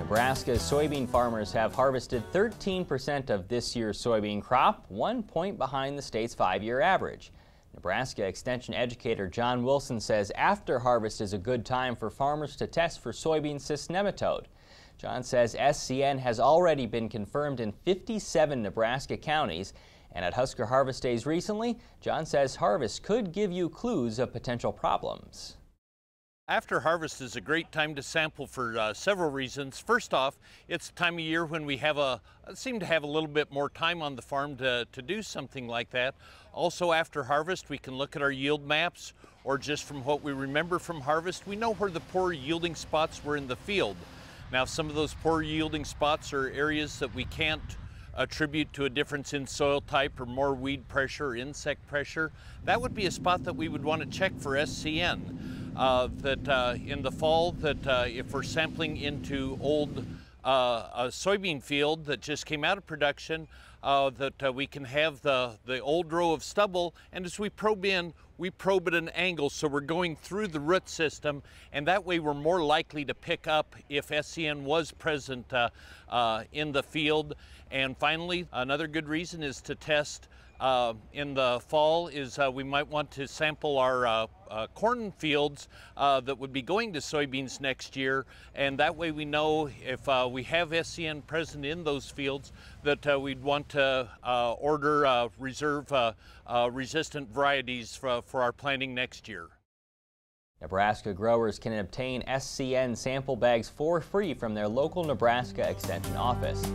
Nebraska's soybean farmers have harvested 13% of this year's soybean crop, 1 point behind the state's 5-year average. Nebraska Extension educator John Wilson says after harvest is a good time for farmers to test for soybean cyst nematode. John says SCN has already been confirmed in 57 Nebraska counties, and at Husker Harvest Days recently, John says harvest could give you clues of potential problems. After harvest is a great time to sample for several reasons. First off, it's a time of year when we seem to have a little bit more time on the farm to do something like that. Also, after harvest, we can look at our yield maps, or just from what we remember from harvest, we know where the poor yielding spots were in the field. Now, some of those poor yielding spots are areas that we can't attribute to a difference in soil type or more weed pressure or insect pressure. That would be a spot that we would want to check for SCN. In the fall, if we're sampling into old a soybean field that just came out of production, we can have the old row of stubble, and as we probe in, we probe at an angle, so we're going through the root system, and that way we're more likely to pick up if SCN was present in the field. And finally, another good reason is to test in the fall is we might want to sample our corn fields that would be going to soybeans next year, and that way we know if we have SCN present in those fields that we'd want to order reserve resistant varieties for our planting next year. Nebraska growers can obtain SCN sample bags for free from their local Nebraska Extension office.